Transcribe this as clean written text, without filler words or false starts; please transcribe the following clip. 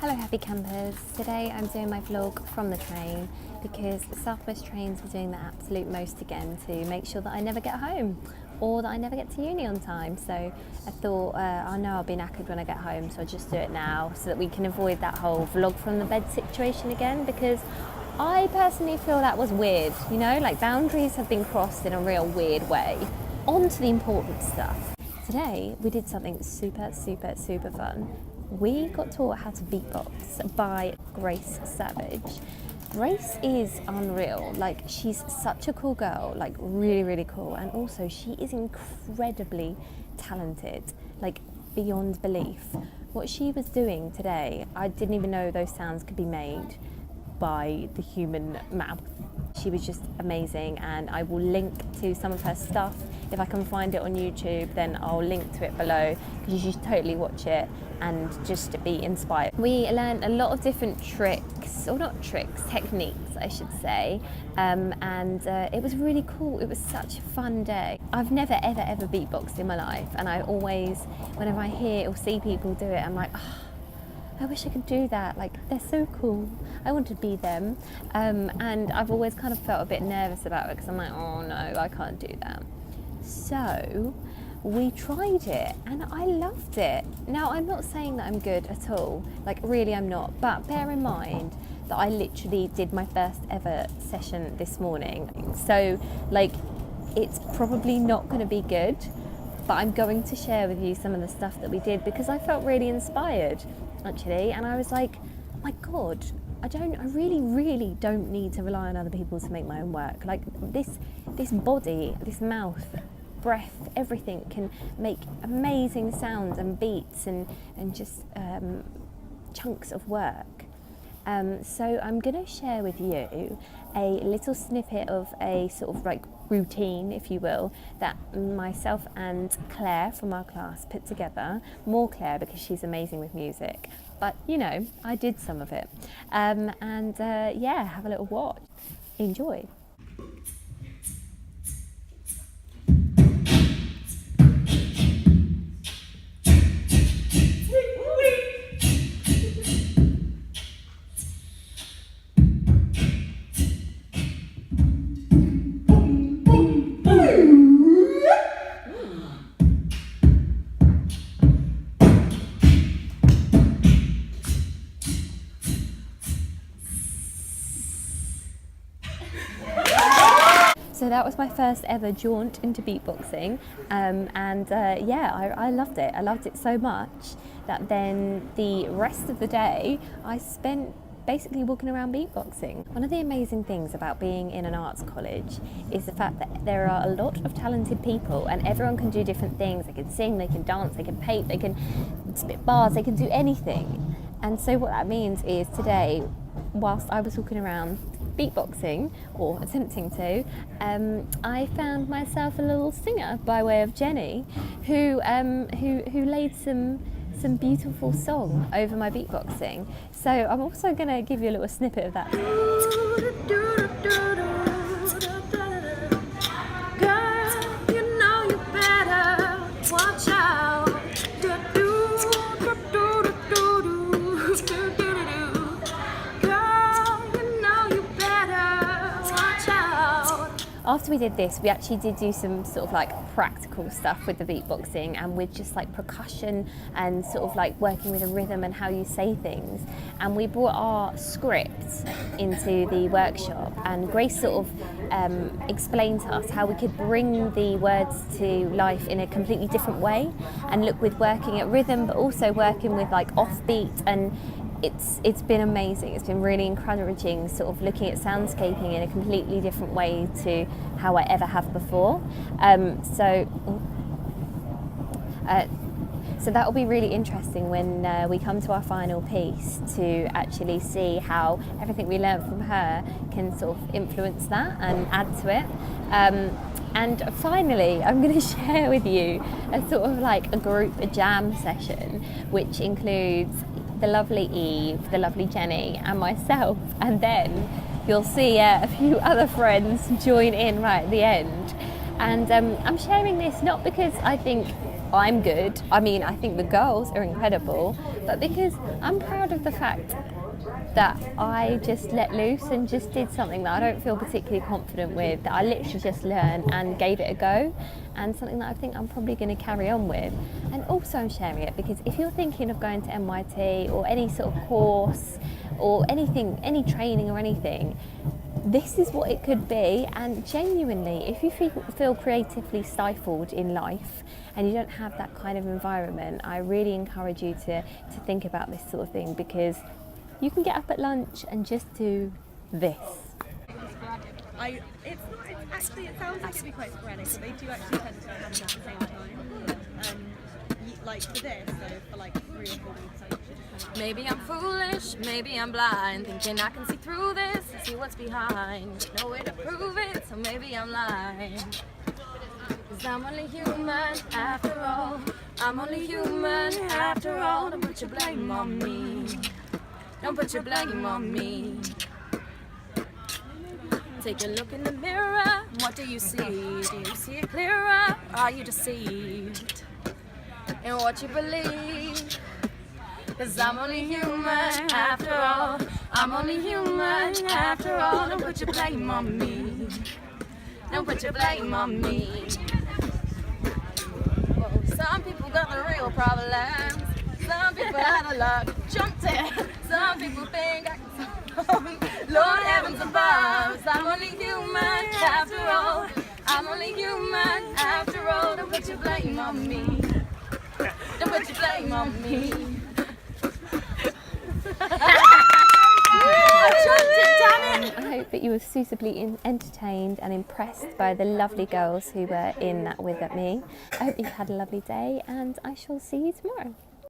Hello happy campers, today I'm doing my vlog from the train because South West Trains are doing the absolute most again to make sure that I never get home or that I never get to uni on time. So I thought, I know I'll be knackered when I get home, so I'll just do it now so that we can avoid that whole vlog from the bed situation again, because I personally feel that was weird, you know, like boundaries have been crossed in a real weird way. On to the important stuff. Today we did something super fun. We got taught how to beatbox by Grace Savage. Grace is unreal, like she's such a cool girl, like really cool, and also she is incredibly talented, like beyond belief. What she was doing today, I didn't even know those sounds could be made by the human mouth. She was just amazing, and I will link to some of her stuff. If I can find it on YouTube, then I'll link to it below, because you should totally watch it and just be inspired. We learned a lot of different tricks, or not tricks, techniques I should say, and it was really cool. It was such a fun day. I've never ever beatboxed in my life, and I always, whenever I hear or see people do it, I'm like, oh, I wish I could do that, like they're so cool, I want to be them. And I've always kind of felt a bit nervous about it because I'm like, oh no, I can't do that. So we tried it and I loved it. Now I'm not saying that I'm good at all, like really I'm not, but bear in mind that I literally did my first ever session this morning. So like it's probably not going to be good, but I'm going to share with you some of the stuff that we did because I felt really inspired actually, and I was like, oh my god, I really don't need to rely on other people to make my own work. Like this body, this mouth, breath, everything can make amazing sounds and beats and just chunks of work. So I'm going to share with you a little snippet of a sort of like routine, if you will, that myself and Claire from our class put together. More Claire because she's amazing with music, but you know, I did some of it. Yeah, have a little watch. Enjoy. So that was my first ever jaunt into beatboxing, yeah, I loved it. I loved it so much that then the rest of the day I spent basically walking around beatboxing. One of the amazing things about being in an arts college is the fact that there are a lot of talented people and everyone can do different things. They can sing, they can dance, they can paint, they can spit bars, they can do anything. And so what that means is today, whilst I was walking around beatboxing, or attempting to, I found myself a little singer by way of Jenny, who laid some beautiful song over my beatboxing. So I'm also going to give you a little snippet of that. Girl, you know you better watch out. After we did this, we actually did do some sort of like practical stuff with the beatboxing and with just like percussion and sort of like working with a rhythm and how you say things. And we brought our script into the workshop, and Grace sort of explained to us how we could bring the words to life in a completely different way and look with working at rhythm, but also working with like offbeat, and it's been amazing. It's been really encouraging, sort of looking at soundscaping in a completely different way to how I ever have before. So that will be really interesting when we come to our final piece to actually see how everything we learned from her can sort of influence that and add to it. And finally, I'm going to share with you a sort of like a jam session, which includes the lovely Eve, the lovely Jenny, and myself, and then you'll see a few other friends join in right at the end. And I'm sharing this not because I think I'm good. I mean, I think the girls are incredible, but because I'm proud of the fact that I just let loose and just did something that I don't feel particularly confident with, that I literally just learned and gave it a go, and something that I think I'm probably going to carry on with. And also I'm sharing it because if you're thinking of going to NYT or any sort of course or anything, any training or anything, this is what it could be. And genuinely, if you feel creatively stifled in life and you don't have that kind of environment, I really encourage you to think about this sort of thing, because you can get up at lunch and just do this. It sounds like it'd be quite sporadic, but they do actually tend to happen at the same time. Like for this, so for like 3 or 4 weeks, I usually just kind of... Maybe I'm foolish, maybe I'm blind, thinking I can see through this and see what's behind. No way to prove it, so maybe I'm lying. 'Cause I'm only human after all. I'm only human after all. Don't put your blame on me. Don't put your blame on me. Take a look in the mirror. What do you see? Do you see it clearer? Are you deceived in what you believe? 'Cause I'm only human after all. I'm only human after all. Don't put your blame on me. Don't put your blame on me. Well, some people got the real problems. Some people out of luck jumped it. Some people think I can Lord heavens above. I'm only human after all. I'm only human after all. Don't put your blame on me. Don't put your blame on me. I hope that you were suitably entertained and impressed by the lovely girls who were in that with me. I hope you've had a lovely day, and I shall see you tomorrow.